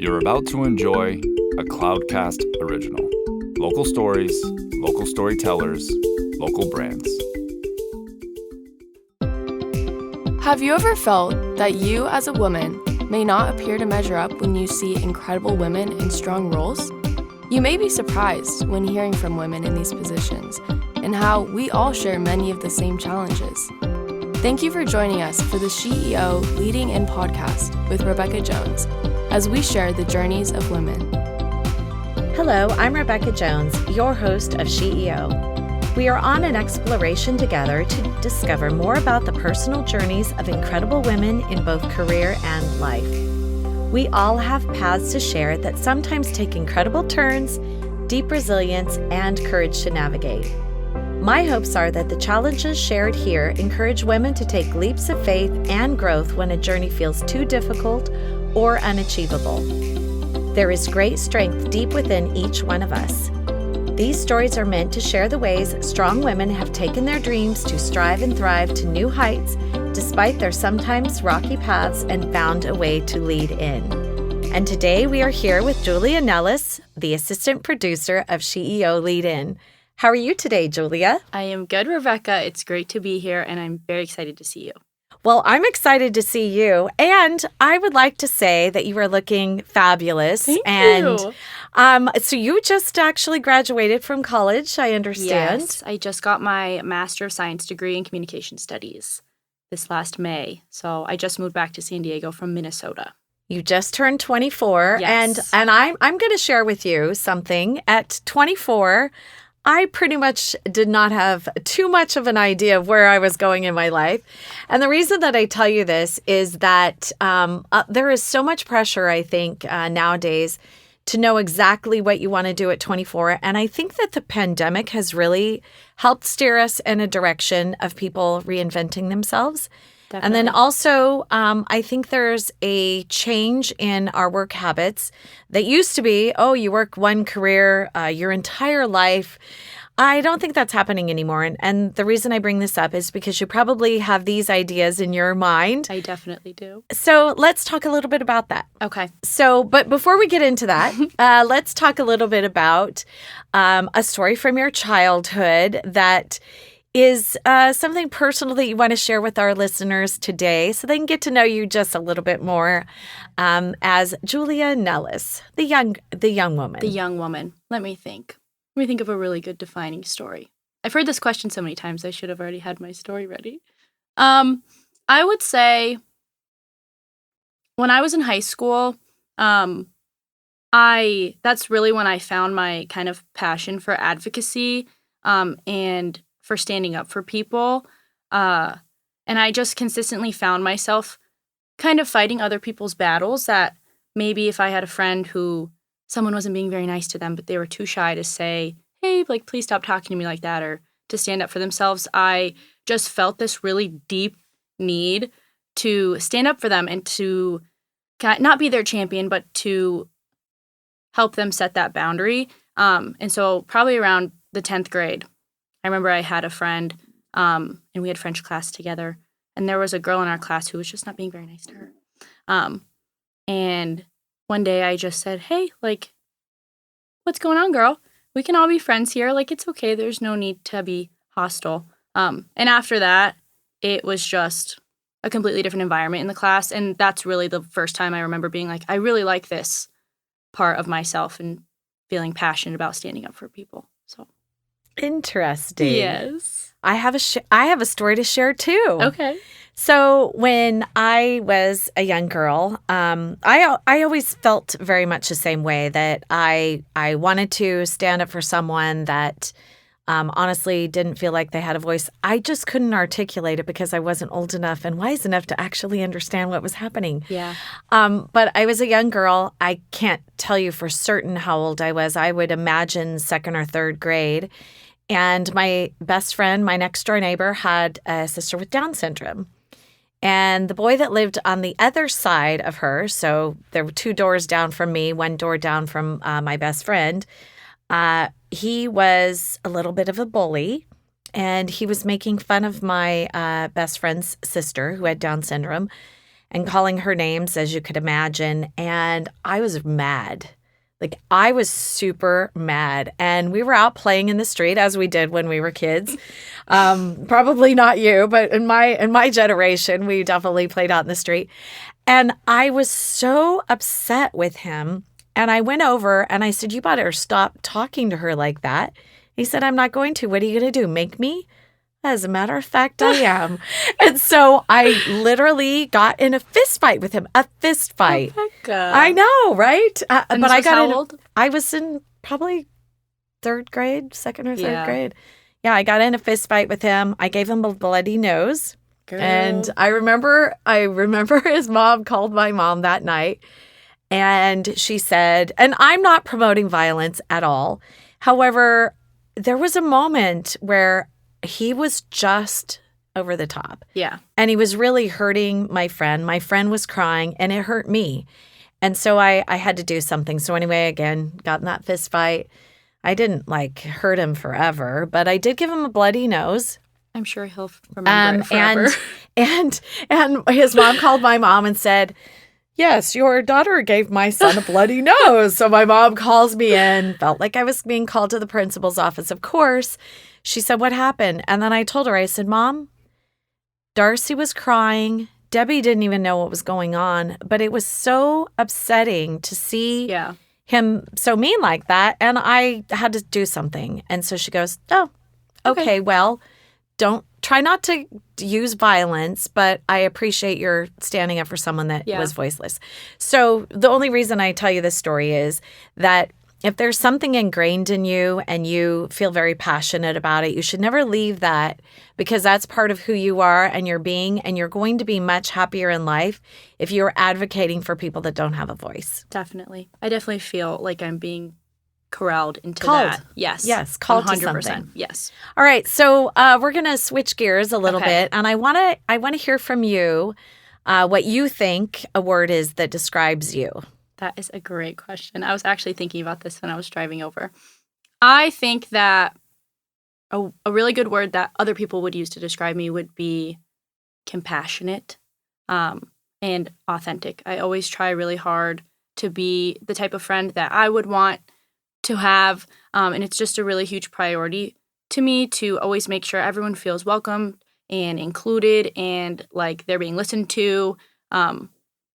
You're about to enjoy a Cloudcast original. Local stories, local storytellers, local brands. Have you ever felt that you as a woman may not appear to measure up when you see incredible women in strong roles? You may be surprised when hearing from women in these positions and how we all share many of the same challenges. Thank you for joining us for the SheEO Lead-In podcast with Rebecca Jones as we share the journeys of women. Hello, I'm Rebecca Jones, your host of SheEO. We are on an exploration together to discover more about the personal journeys of incredible women in both career and life. We all have paths to share that sometimes take incredible turns, deep resilience, and courage to navigate. My hopes are that the challenges shared here encourage women to take leaps of faith and growth when a journey feels too difficult or unachievable. There is great strength deep within each one of us. These stories are meant to share the ways strong women have taken their dreams to strive and thrive to new heights despite their sometimes rocky paths and found a way to lead in. And today we are here with Julia Nellis, the assistant producer of SheEO Lead-In. How are you today, Julia? I am good, Rebecca. It's great to be here, and I'm very excited to see you. Well, I'm excited to see you, and I would like to say that you are looking fabulous. Thank you. And so you just actually graduated from college, I understand. Yes, I just got my Master of Science degree in Communication Studies this last May. So I just moved back to San Diego from Minnesota. You just turned 24, Yes. and I'm going to share with you something. At 24, I pretty much did not have too much of an idea of where I was going in my life. And the reason that I tell you this is that there is so much pressure, I think, nowadays to know exactly what you want to do at 24. And I think that the pandemic has really helped steer us in a direction of people reinventing themselves. Definitely. And then also, I think there's a change in our work habits that used to be, you work one career your entire life. I don't think that's happening anymore. And the reason I bring this up is because you probably have these ideas in your mind. I definitely do. So let's talk a little bit about that. Okay. So, but before we get into that, let's talk a little bit about a story from your childhood that is something personal that you want to share with our listeners today so they can get to know you just a little bit more as Julia Nellis, the young woman. The young woman. Let me think of a really good defining story. I've heard this question so many times, I should have already had my story ready. I would say when I was in high school, that's really when I found my kind of passion for advocacy and for standing up for people. And I just consistently found myself kind of fighting other people's battles that maybe if I had a friend who someone wasn't being very nice to them, but they were too shy to say, hey, please stop talking to me like that, or to stand up for themselves. I just felt this really deep need to stand up for them and to not be their champion, but to help them set that boundary. And so probably around the 10th grade, I remember I had a friend, and we had French class together, and there was a girl in our class who was just not being very nice to her. And one day I just said, hey, what's going on, girl? We can all be friends here. It's okay. There's no need to be hostile. And after that, it was just a completely different environment in the class, and that's really the first time I remember being like, I really like this part of myself and feeling passionate about standing up for people. So. Interesting. Yes. I have a story to share too. Okay. So when I was a young girl, I always felt very much the same way, that I wanted to stand up for someone that honestly didn't feel like they had a voice. I just couldn't articulate it because I wasn't old enough and wise enough to actually understand what was happening. Yeah. But I was a young girl. I can't tell you for certain how old I was. I would imagine second or third grade. And my best friend, my next door neighbor, had a sister with Down syndrome. And the boy that lived on the other side of her, so there were 2 doors down from me, 1 door down from my best friend, he was a little bit of a bully. And he was making fun of my best friend's sister who had Down syndrome. and calling her names, as you could imagine. And I was mad. Like, I was super mad. And we were out playing in the street, as we did when we were kids. Probably not you, but in my generation, we definitely played out in the street. And I was so upset with him. And I went over and I said, you better stop talking to her like that. He said, I'm not going to. What are you going to do? Make me? As a matter of fact, I am. And so I literally got in a fist fight with him. A fist fight. Oh my God. I know, right? And but this I was got how in. old? I was in probably second or third Yeah. grade. Yeah, I got in a fist fight with him. I gave him a bloody nose. Girl. And I remember his mom called my mom that night. And she said, and I'm not promoting violence at all. However, there was a moment where he was just over the top. Yeah. And he was really hurting my friend. My friend was crying and it hurt me. And so I had to do something. So anyway, again, got in that fist fight. I didn't hurt him forever, but I did give him a bloody nose. I'm sure he'll remember it forever. And his mom called my mom and said, yes, your daughter gave my son a bloody nose. So my mom calls me in, felt like I was being called to the principal's office, of course. She said, what happened? And then I told her, I said, Mom, Darcy was crying. Debbie didn't even know what was going on, but it was so upsetting to see him so mean like that. And I had to do something. And so she goes, oh, okay, well, try not to use violence, but I appreciate your standing up for someone that was voiceless. So the only reason I tell you this story is that if there's something ingrained in you and you feel very passionate about it, you should never leave that, because that's part of who you are and your being, and you're going to be much happier in life if you're advocating for people that don't have a voice. Definitely. I definitely feel like I'm being corralled into Called. that. Yes. Yes, called 100%. to something. Yes. All right, so we're going to switch gears a little bit, and I want to hear from you what you think a word is that describes you. That is a great question. I was actually thinking about this when I was driving over. I think that a really good word that other people would use to describe me would be compassionate and authentic. I always try really hard to be the type of friend that I would want to have, and it's just a really huge priority to me to always make sure everyone feels welcome and included and like they're being listened to.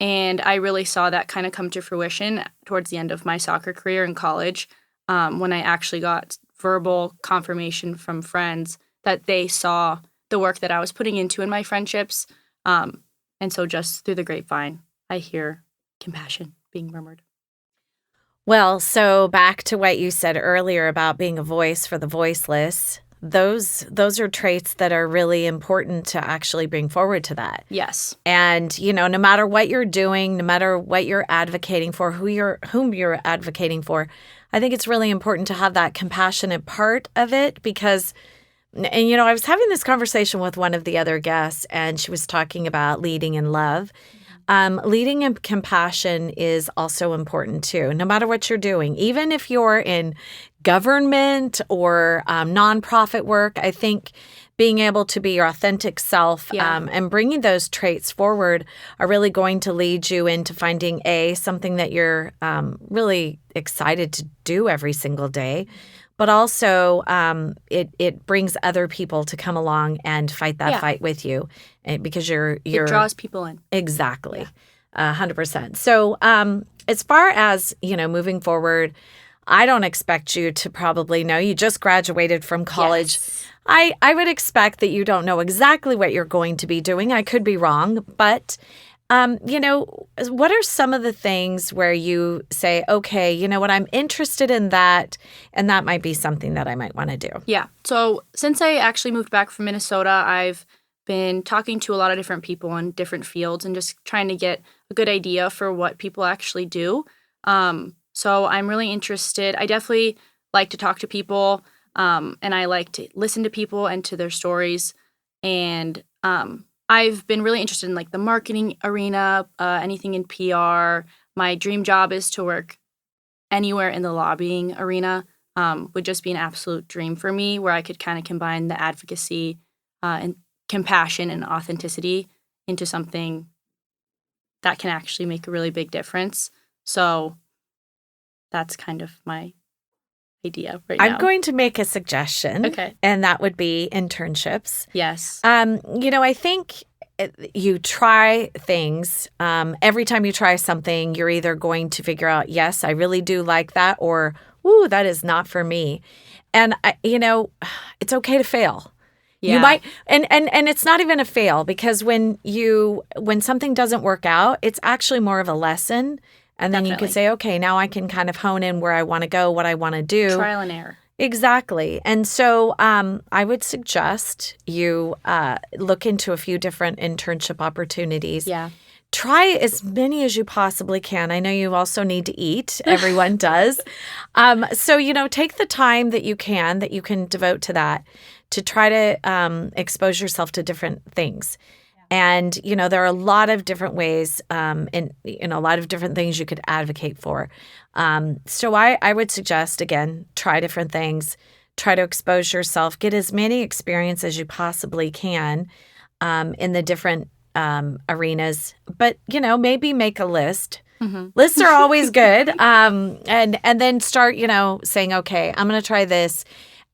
And I really saw that kind of come to fruition towards the end of my soccer career in college, when I actually got verbal confirmation from friends that they saw the work that I was putting into in my friendships. And so just through the grapevine, I hear compassion being murmured. Well, so back to what you said earlier about being a voice for the voiceless. Those are traits that are really important to actually bring forward to that. Yes. And, no matter what you're doing, no matter what you're advocating for, whom you're advocating for, I think it's really important to have that compassionate part of it because, and, I was having this conversation with one of the other guests, and she was talking about leading in love. Leading in compassion is also important too, no matter what you're doing. Even if you're in government or nonprofit work, I think being able to be your authentic self and bringing those traits forward are really going to lead you into finding something that you're really excited to do every single day. But also, it brings other people to come along and fight that fight with you, because it draws people in. Exactly, 100%. So, as far as moving forward, I don't expect you to probably know. You just graduated from college. Yes. I would expect that you don't know exactly what you're going to be doing. I could be wrong, but. What are some of the things where you say, okay, you know what, I'm interested in that, and that might be something that I might want to do? Yeah. So since I actually moved back from Minnesota, I've been talking to a lot of different people in different fields and just trying to get a good idea for what people actually do. So I'm really interested. I definitely like to talk to people, and I like to listen to people and to their stories. And I've been really interested in the marketing arena, anything in PR. My dream job is to work anywhere in the lobbying arena. Would just be an absolute dream for me, where I could kind of combine the advocacy and compassion and authenticity into something that can actually make a really big difference. So that's kind of my idea right now. I'm going to make a suggestion. Okay. And that would be internships. Yes. I think you try things. Every time you try something, you're either going to figure out, yes, I really do like that, or, ooh, that is not for me. And, it's okay to fail. Yeah. You might, and it's not even a fail, because when something doesn't work out, it's actually more of a lesson. And then you can say, okay, now I can kind of hone in where I want to go, what I want to do. Trial and error. Exactly. And so I would suggest you look into a few different internship opportunities. Yeah. Try as many as you possibly can. I know you also need to eat. Everyone does. So, take the time that you can devote to that, to try to expose yourself to different things. And, there are a lot of different ways and, a lot of different things you could advocate for. So I would suggest, again, try different things, try to expose yourself, get as many experience as you possibly can in the different arenas. But, maybe make a list. Mm-hmm. Lists are always good. And then start, saying, okay, I'm going to try this.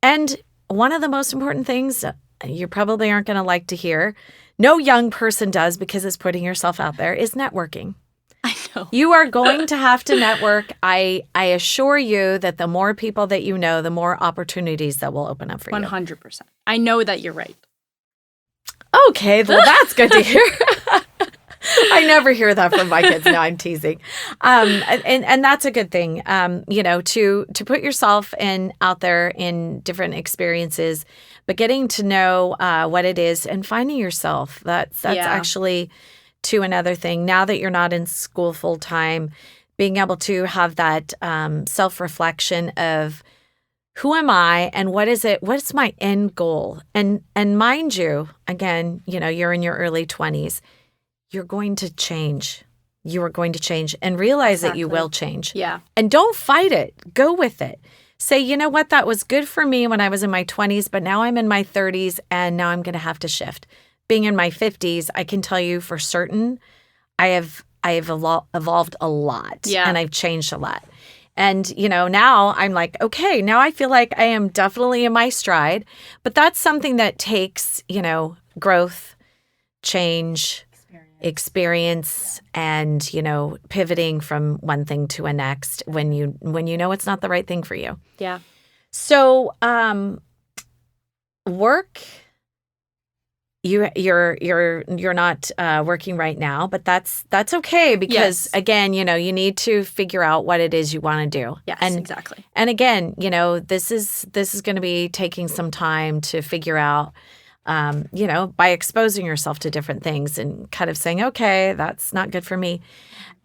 And one of the most important things you probably aren't going to like to hear, no young person does because it's putting yourself out there, is networking. I know. You are going to have to network. I assure you that the more people that you know, the more opportunities that will open up for you. 100%. I know that you're right. Okay, well, that's good to hear. I never hear that from my kids. No, I'm teasing. And that's a good thing, to put yourself out there in different experiences, but getting to know what it is and finding yourself. That's actually to another thing. Now that you're not in school full time, being able to have that self-reflection of who am I and what is it? What's my end goal? And mind you, again, you're in your early 20s. You're going to change. You are going to change and realize that you will change. Yeah. And don't fight it. Go with it. Say, you know what? That was good for me when I was in my 20s, but now I'm in my 30s and now I'm going to have to shift. Being in my 50s, I can tell you for certain, I have evolved a lot. Yeah. And I've changed a lot. And, now I'm like, okay, now I feel like I am definitely in my stride. But that's something that takes, growth, change, experience, and, pivoting from one thing to a next when you know it's not the right thing for you. Yeah. So, work. You're not working right now, but that's okay because again, you need to figure out what it is you want to do. Yes, exactly. And again, this is going to be taking some time to figure out. By exposing yourself to different things and kind of saying, okay, that's not good for me.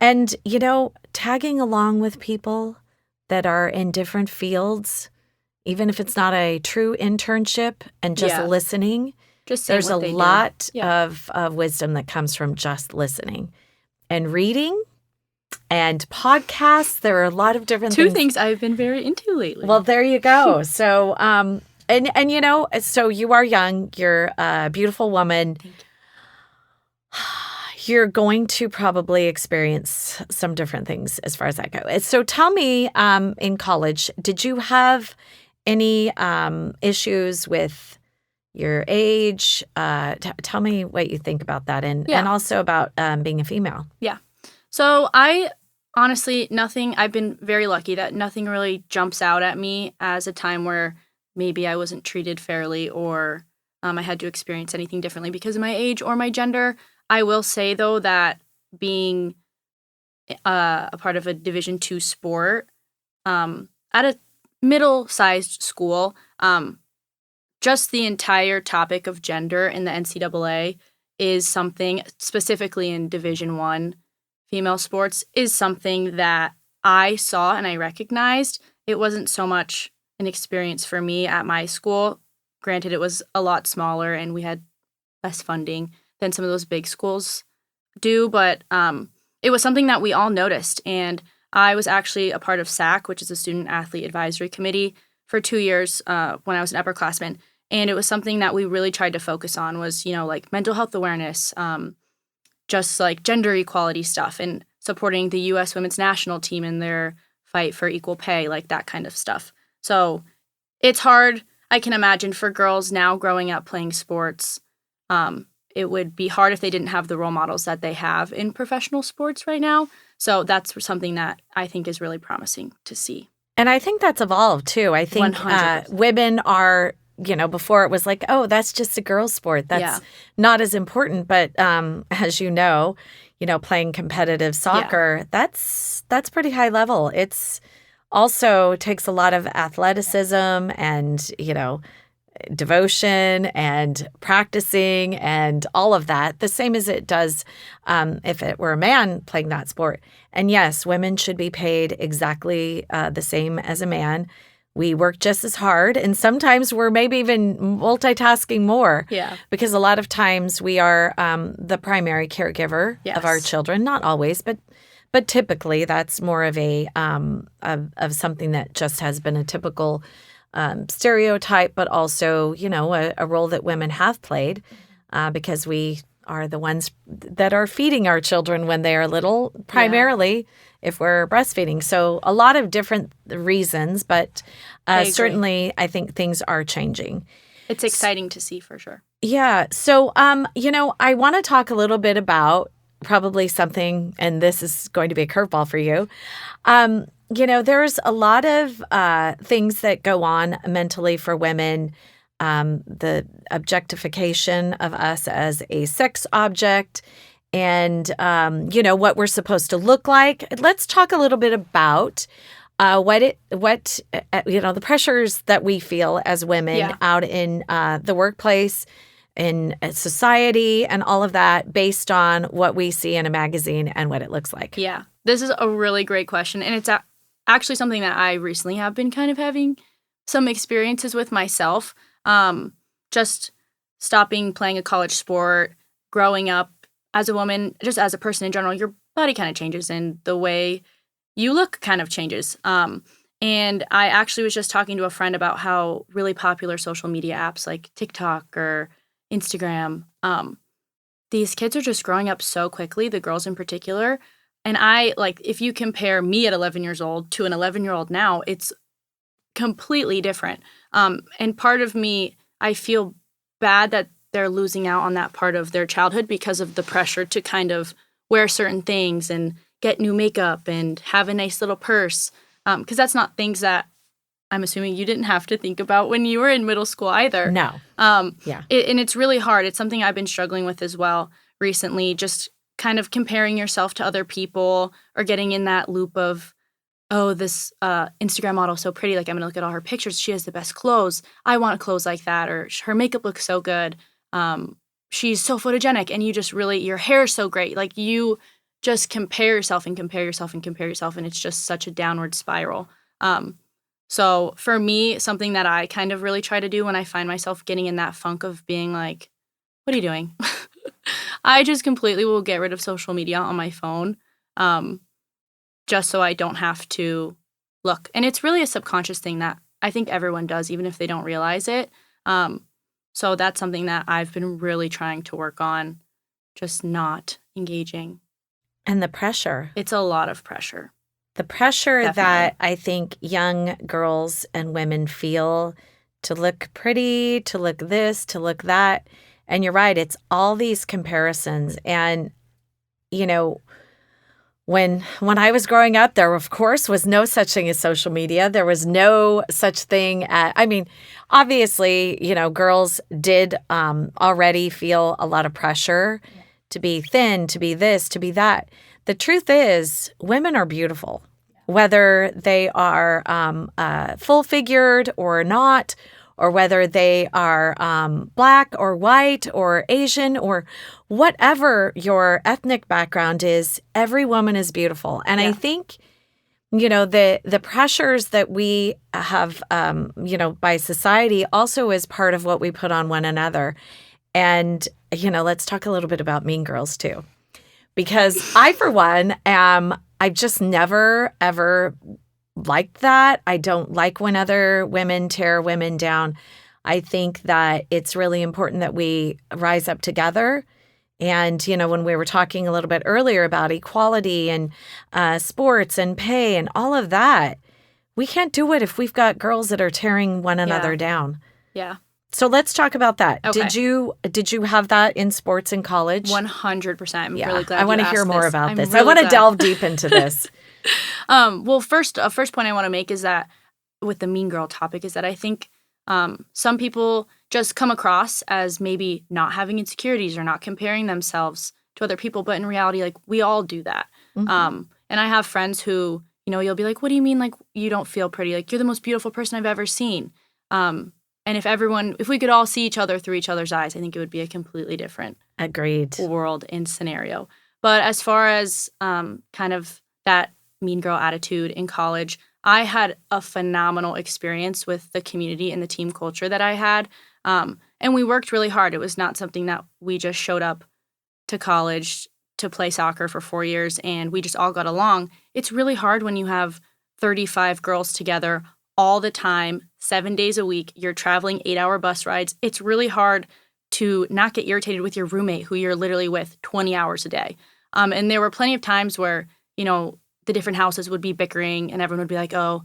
And, tagging along with people that are in different fields, even if it's not a true internship, and just listening. There's a lot of wisdom that comes from just listening and reading and podcasts. There are a lot of different Two things I've been very into lately. Well, there you go. So, And so you are young, you're a beautiful woman. Thank you. You're going to probably experience some different things as far as that goes. So tell me, in college, did you have any issues with your age? Tell me what you think about that and also about being a female. Yeah. So I honestly, I've been very lucky that nothing really jumps out at me as a time where maybe I wasn't treated fairly or I had to experience anything differently because of my age or my gender. I will say, though, that being a part of a Division II sport at a middle-sized school, just the entire topic of gender in the NCAA is something, specifically in Division I female sports, is something that I saw and I recognized. It wasn't so much an experience for me at my school. Granted, it was a lot smaller and we had less funding than some of those big schools do, but it was something that we all noticed. And I was actually a part of SAC, which is a Student Athlete Advisory Committee, for 2 years when I was an upperclassman. And it was something that we really tried to focus on was, like mental health awareness, just like gender equality stuff and supporting the U.S. women's national team in their fight for equal pay, like that kind of stuff. So it's hard, I can imagine, for girls now growing up playing sports. It would be hard if they didn't have the role models that they have in professional sports right now. So that's something that I think is really promising to see. And I think that's evolved too. I think 100%. Women are, before it was like, oh, that's just a girl's sport. That's not as important. But as you know, playing competitive soccer, that's pretty high level. It's also takes a lot of athleticism and, devotion and practicing and all of that, the same as it does if it were a man playing that sport. And yes, women should be paid exactly the same as a man. We work just as hard, and sometimes we're maybe even multitasking more. Yeah. Because a lot of times we are the primary caregiver of our children. Not always, but typically that's more of a of something that just has been a typical stereotype, but also, a role that women have played because we are the ones that are feeding our children when they are little, primarily if we're breastfeeding. So a lot of different reasons, but certainly I think things are changing. It's exciting to see for sure. Yeah. So, I want to talk a little bit about probably something, and this is going to be a curveball for you. There's a lot of things that go on mentally for women, the objectification of us as a sex object and, what we're supposed to look like. Let's talk a little bit about the pressures that we feel as women out in the workplace, in society, and all of that based on what we see in a magazine and what it looks like. Yeah, this is a really great question. And it's actually something that I recently have been kind of having some experiences with myself. Just stopping playing a college sport, growing up as a woman, just as a person in general, your body kind of changes and the way you look kind of changes. And I actually was just talking to a friend about how really popular social media apps like TikTok or Instagram, these kids are just growing up so quickly, the girls in particular. And if you compare me at 11 years old to an 11-year-old now, it's completely different. And part of me, I feel bad that they're losing out on that part of their childhood because of the pressure to kind of wear certain things and get new makeup and have a nice little purse. Because that's not things that I'm assuming you didn't have to think about when you were in middle school either. No. And it's really hard. It's something I've been struggling with as well recently, just kind of comparing yourself to other people or getting in that loop of, oh, this Instagram model is so pretty. Like, I'm going to look at all her pictures. She has the best clothes. I want clothes like that. Or her makeup looks so good. She's so photogenic. And you just really, your hair is so great. Like, you just compare yourself and compare yourself and compare yourself. And it's just such a downward spiral. So for me, something that I kind of really try to do when I find myself getting in that funk of being like, what are you doing? I just completely will get rid of social media on my phone. Just so I don't have to look. And it's really a subconscious thing that I think everyone does, even if they don't realize it. So that's something that I've been really trying to work on, just not engaging. And the pressure. It's a lot of pressure. The pressure Definitely. that I think young girls and women feel to look pretty, to look this, to look that. And you're right, it's all these comparisons. And, when I was growing up, there, of course, was no such thing as social media. There was no such thing obviously, girls did already feel a lot of pressure to be thin, to be this, to be that. The truth is, women are beautiful, whether they are full-figured or not, or whether they are Black or white or Asian or whatever your ethnic background is, every woman is beautiful. And I think, the pressures that we have, by society also is part of what we put on one another. And, let's talk a little bit about Mean Girls too. Because I, for one, I've just never, ever liked that. I don't like when other women tear women down. I think that it's really important that we rise up together And, when we were talking a little bit earlier about equality and sports and pay and all of that, we can't do it if we've got girls that are tearing one another down. Yeah. So let's talk about that. Okay. Did you have that in sports in college? 100%. I'm really glad I want to you hear asked more this. about I'm this. really I want to glad. delve deep into this. Well, first point I want to make is that with the mean girl topic is that I think some people just come across as maybe not having insecurities or not comparing themselves to other people. But in reality, like, we all do that. Mm-hmm. And I have friends who, you'll be like, what do you mean, like, you don't feel pretty? Like, you're the most beautiful person I've ever seen. And if we could all see each other through each other's eyes, I think it would be a completely different Agreed. world and scenario. But as far as kind of that mean girl attitude in college, I had a phenomenal experience with the community and the team culture that I had. And we worked really hard. It was not something that we just showed up to college to play soccer for 4 years and we just all got along. It's really hard when you have 35 girls together all the time, 7 days a week. You're traveling 8-hour bus rides. It's really hard to not get irritated with your roommate who you're literally with 20 hours a day. And there were plenty of times where, the different houses would be bickering and everyone would be like, oh,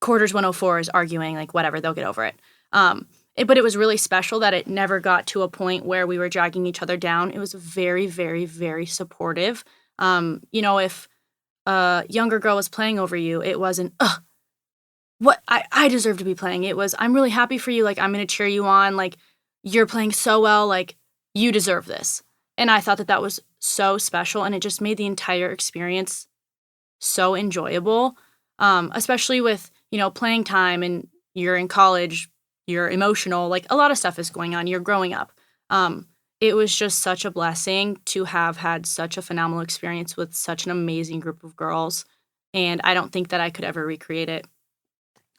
quarters 104 is arguing, like, whatever, they'll get over it. But it was really special that it never got to a point where we were dragging each other down. It was very, very, very supportive. If a younger girl was playing over you, it wasn't, what I deserve to be playing. It was, I'm really happy for you. Like, I'm going to cheer you on. Like, you're playing so well. Like, you deserve this. And I thought that was so special. And it just made the entire experience so enjoyable, especially with, playing time and you're in college, you're emotional, like a lot of stuff is going on, you're growing up. It was just such a blessing to have had such a phenomenal experience with such an amazing group of girls. And I don't think that I could ever recreate it,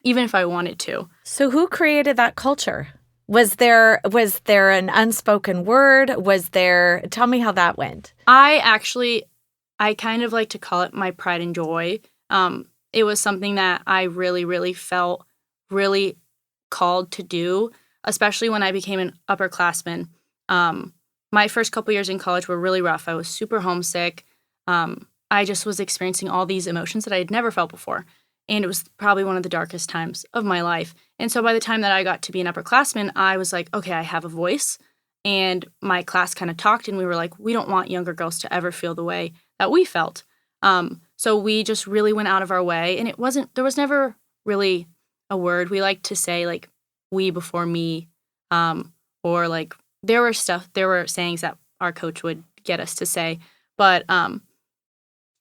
even if I wanted to. So who created that culture? Was there an unspoken word? Tell me how that went. I kind of like to call it my pride and joy. It was something that I really, really felt really called to do, especially when I became an upperclassman. My first couple years in college were really rough. I was super homesick. I just was experiencing all these emotions that I had never felt before. And it was probably one of the darkest times of my life. And so by the time that I got to be an upperclassman, I was like, okay, I have a voice. And my class kind of talked and we were like, we don't want younger girls to ever feel the way that we felt. So we just really went out of our way. And there was never really a word. We like to say like we before me, or like there were sayings that our coach would get us to say, but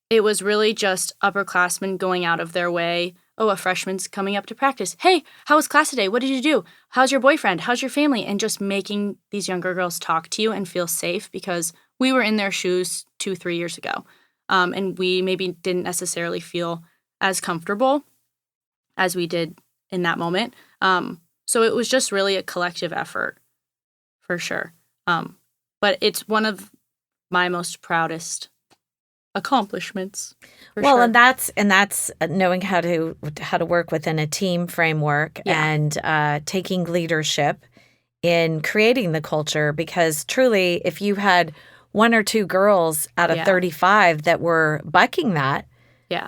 it was really just upperclassmen going out of their way. Oh, a freshman's coming up to practice. Hey, how was class today? What did you do? How's your boyfriend? How's your family? And just making these younger girls talk to you and feel safe because we were in their shoes 2-3 years ago. And we maybe didn't necessarily feel as comfortable as we did in that moment. So it was just really a collective effort for sure. But it's one of my most proudest accomplishments. Well, sure. and that's knowing how to work within a team framework and taking leadership in creating the culture. Because truly, if you had 1 or 2 girls out of 35 that were bucking that,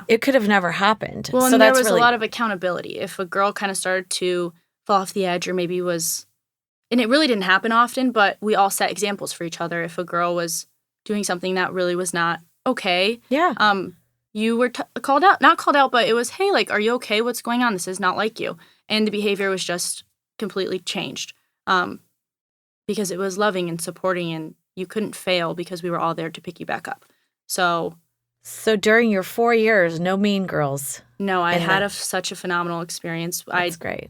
it could have never happened. Well, so and there was a lot of accountability. If a girl kind of started to fall off the edge, or maybe and it really didn't happen often, but we all set examples for each other. If a girl was doing something that really was not okay. You were called out, not called out, but it was, hey, like, are you okay? What's going on? This is not like you. And the behavior was just completely changed because it was loving and supporting and you couldn't fail because we were all there to pick you back up. So during your 4 years, no mean girls. No, I had such a phenomenal experience. That's great.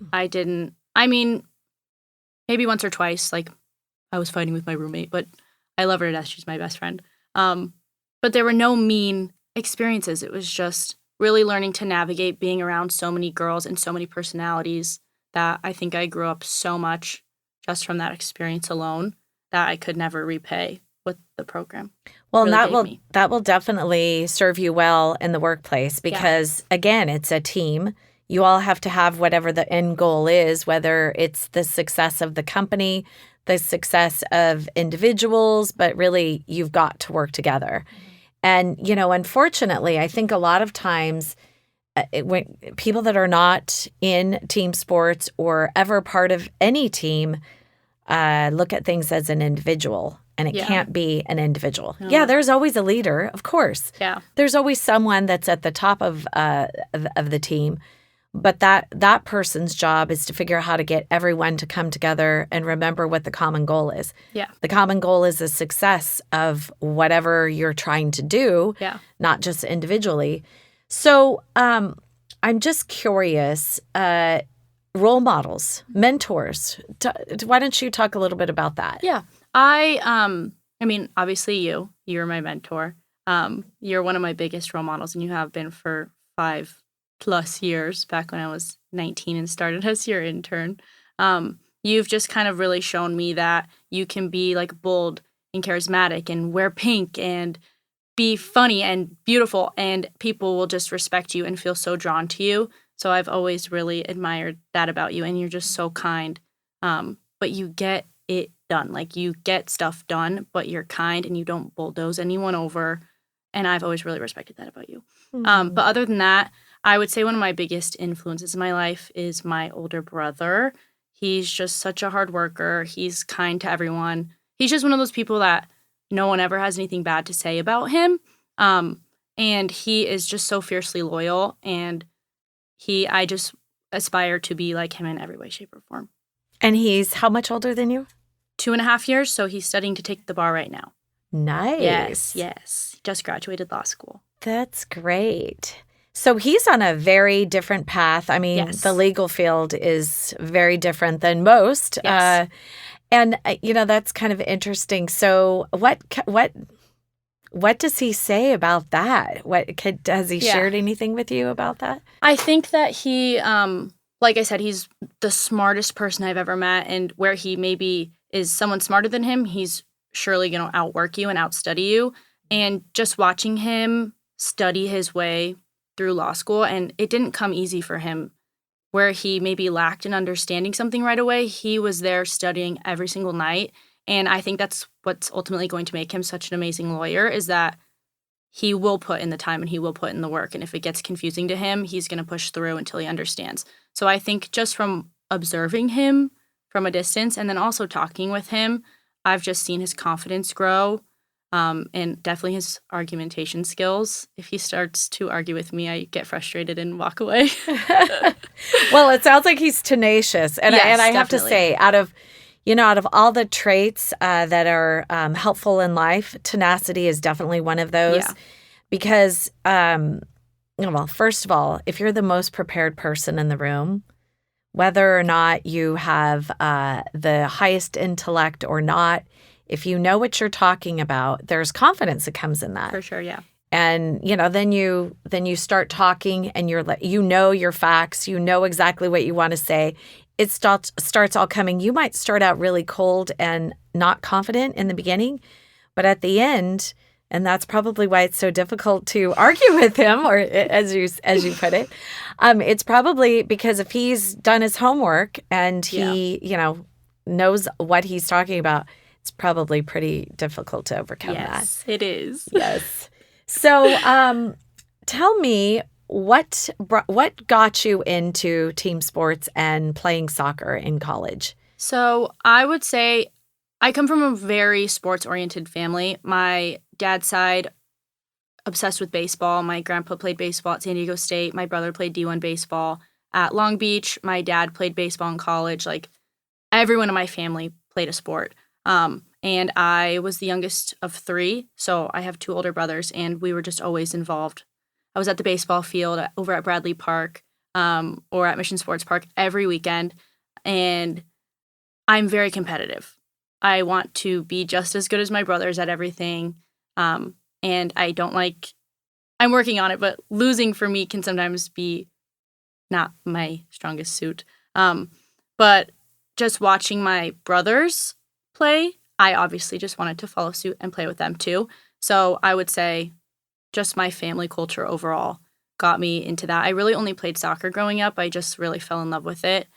Maybe once or twice, like I was fighting with my roommate, but I love her to death. She's my best friend. But there were no mean experiences. It was just really learning to navigate being around so many girls and so many personalities that I think I grew up so much just from that experience alone that I could never repay with the program. Well, really that will definitely serve you well in the workplace because, again, it's a team. You all have to have whatever the end goal is, whether it's the success of the company, the success of individuals, but really you've got to work together. And, unfortunately, I think a lot of times when people that are not in team sports or ever part of any team look at things as an individual, and it can't be an individual. No. Yeah, there's always a leader, of course. Yeah. There's always someone that's at the top of the team. But that person's job is to figure out how to get everyone to come together and remember what the common goal is. Yeah. The common goal is the success of whatever you're trying to do, not just individually. So I'm just curious, role models, mentors. Why don't you talk a little bit about that? Yeah. I mean, obviously you're my mentor. You're one of my biggest role models, and you have been for 5+ years, back when I was 19 and started as your intern. You've just kind of really shown me that you can be like bold and charismatic and wear pink and be funny and beautiful, and people will just respect you and feel so drawn to you. So I've always really admired that about you, and you're just so kind. But you get it done. Like, you get stuff done, but you're kind and you don't bulldoze anyone over. And I've always really respected that about you. But other than that, I would say one of my biggest influences in my life is my older brother. He's just such a hard worker. He's kind to everyone. He's just one of those people that no one ever has anything bad to say about him. And he is just so fiercely loyal. And I just aspire to be like him in every way, shape, or form. And he's how much older than you? 2.5 years. So he's studying to take the bar right now. Nice. Yes. Just graduated law school. That's great. So he's on a very different path. I mean, the legal field is very different than most. Yes. And that's kind of interesting. So what does he say about that? Has he shared anything with you about that? I think that he, like I said, he's the smartest person I've ever met. And where he maybe is someone smarter than him, he's surely going to outwork you and outstudy you. And just watching him study his way through law school, and it didn't come easy for him. Where he maybe lacked in understanding something right away, he was there studying every single night. And I think that's what's ultimately going to make him such an amazing lawyer, is that he will put in the time and he will put in the work. And if it gets confusing to him, he's going to push through until he understands. So I think just from observing him from a distance and then also talking with him, I've just seen his confidence grow. And definitely his argumentation skills. If he starts to argue with me, I get frustrated and walk away. Well, it sounds like he's tenacious. And, yes, I have to say, out of all the traits that are helpful in life, tenacity is definitely one of those. Yeah. Because, well, first of all, if you're the most prepared person in the room, whether or not you have the highest intellect or not, if you know what you're talking about, there's confidence that comes in that. For sure, yeah. And, then you start talking and you know your facts, you know exactly what you want to say. It starts all coming. You might start out really cold and not confident in the beginning, but at the end, and that's probably why it's so difficult to argue with him, or as you put it, it's probably because if he's done his homework and he, knows what he's talking about, it's probably pretty difficult to overcome that. Yes, it is. Yes. So tell me, what got you into team sports and playing soccer in college? So I would say I come from a very sports-oriented family. My dad's side, obsessed with baseball. My grandpa played baseball at San Diego State. My brother played D1 baseball at Long Beach. My dad played baseball in college. Like, everyone in my family played a sport. And I was the youngest of 3, so I have 2 older brothers, and we were just always involved. I was at the baseball field over at Bradley Park or at Mission Sports Park every weekend, and I'm very competitive. I want to be just as good as my brothers at everything, and I don't like – I'm working on it, but losing for me can sometimes be not my strongest suit. But just watching my brothers play, I obviously just wanted to follow suit and play with them too. So I would say just my family culture overall got me into that. I really only played soccer growing up. I just really fell in love with it.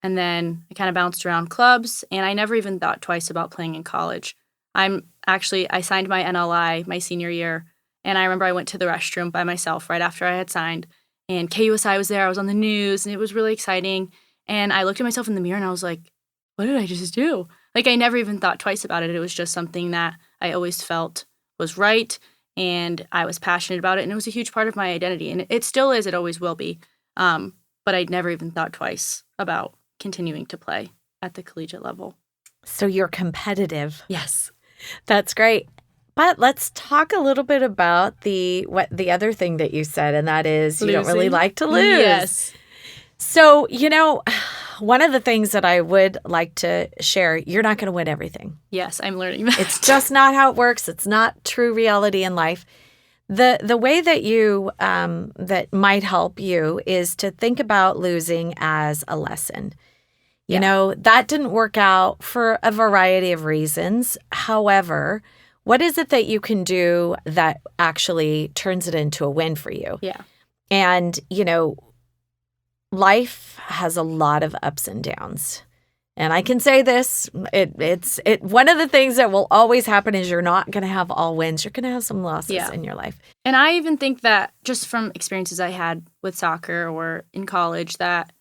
And then I kind of bounced around clubs, and I never even thought twice about playing in college. I signed my NLI my senior year, and I remember I went to the restroom by myself right after I had signed, and KUSI was there. I was on the news, and it was really exciting. And I looked at myself in the mirror, and I was like, what did I just do? Like, I never even thought twice about it. It was just something that I always felt was right, and I was passionate about it, and it was a huge part of my identity. And it still is. It always will be. But I'd never even thought twice about continuing to play at the collegiate level. So you're competitive. Yes. That's great. But let's talk a little bit about the other thing that you said, and that is you don't really like to lose. Yes. So, one of the things that I would like to share, you're not going to win everything. Yes, I'm learning that. It's just not how it works. It's not true reality in life. The way that you that might help you is to think about losing as a lesson. You know, that didn't work out for a variety of reasons. However, what is it that you can do that actually turns it into a win for you? Yeah. And, life has a lot of ups and downs. And I can say this, it's one of the things that will always happen is you're not going to have all wins. You're going to have some losses in your life. And I even think that just from experiences I had with soccer or in college that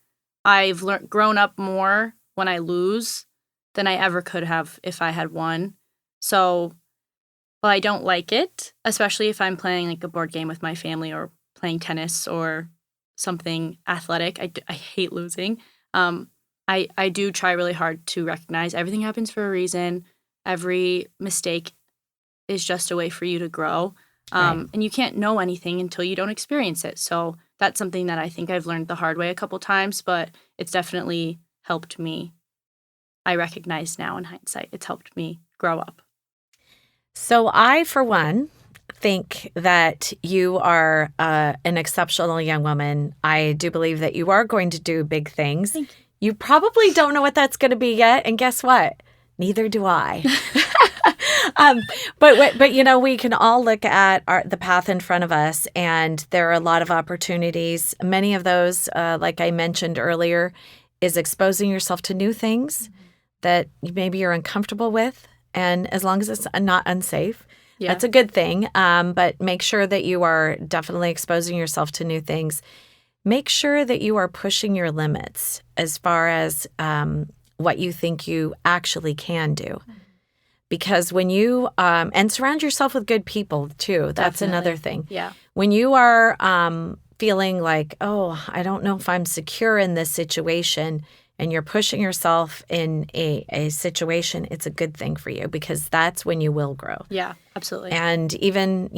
I've grown up more when I lose than I ever could have if I had won. So while I don't like it, especially if I'm playing like a board game with my family or playing tennis or something athletic, I hate losing. I do try really hard to recognize everything happens for a reason. Every mistake is just a way for you to grow. And you can't know anything until you don't experience it. So that's something that I think I've learned the hard way a couple times, but it's definitely helped me. I recognize now in hindsight, it's helped me grow up. So I, for one, think that you are an exceptional young woman. I do believe that you are going to do big things. Thank you. You probably don't know what that's going to be yet. And guess what? Neither do I. But we can all look at the path in front of us, and there are a lot of opportunities. Many of those, like I mentioned earlier, is exposing yourself to new things that maybe you're uncomfortable with. And as long as it's not unsafe, that's a good thing. But make sure that you are definitely exposing yourself to new things. Make sure that you are pushing your limits as far as what you think you actually can do. Because when you, and surround yourself with good people too. That's another thing. Yeah. When you are feeling like, oh, I don't know if I'm secure in this situation, and you're pushing yourself in a situation, it's a good thing for you because that's when you will grow. Yeah, absolutely. And even,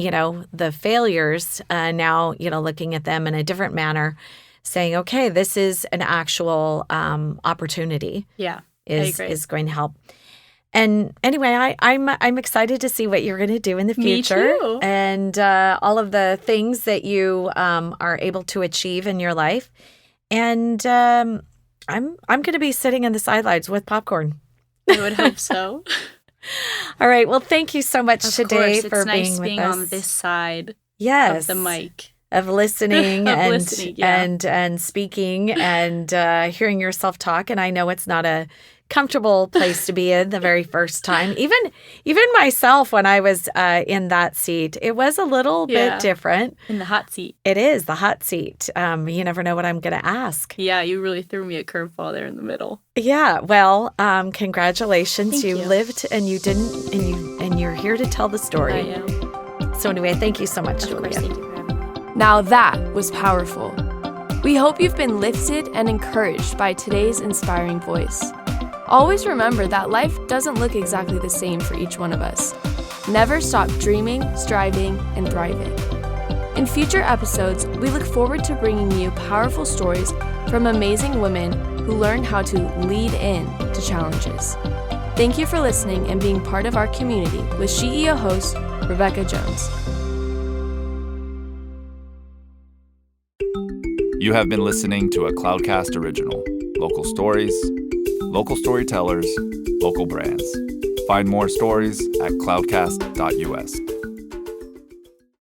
the failures, now, looking at them in a different manner, saying, okay, this is an actual opportunity. Yeah, is going to help. And anyway, I'm excited to see what you're going to do in the future. Me too. And all of the things that you are able to achieve in your life. And I'm going to be sitting in the sidelines with popcorn. I would hope so. All right. Well, thank you so much today for nice being with us. On this side of the mic. Of listening and listening, and speaking and hearing yourself talk. And I know it's not a comfortable place to be in the very first time. Even myself, when I was in that seat, it was a little bit different. In the hot seat. It is the hot seat. You never know what I'm going to ask. Yeah, you really threw me a curveball there in the middle. Yeah. Well, congratulations. Thank you. Lived and you didn't, and you're here to tell the story. I am. So anyway, thank you so much, Of Julia. course, thank you for having me. Now that was powerful. We hope you've been lifted and encouraged by today's inspiring voice. Always remember that life doesn't look exactly the same for each one of us. Never stop dreaming, striving, and thriving. In future episodes, we look forward to bringing you powerful stories from amazing women who learned how to lead in to challenges. Thank you for listening and being part of our community with SheEO host, Rebecca Jones. You have been listening to a Cloudcast original. Local stories, local storytellers, local brands. Find more stories at cloudcast.us.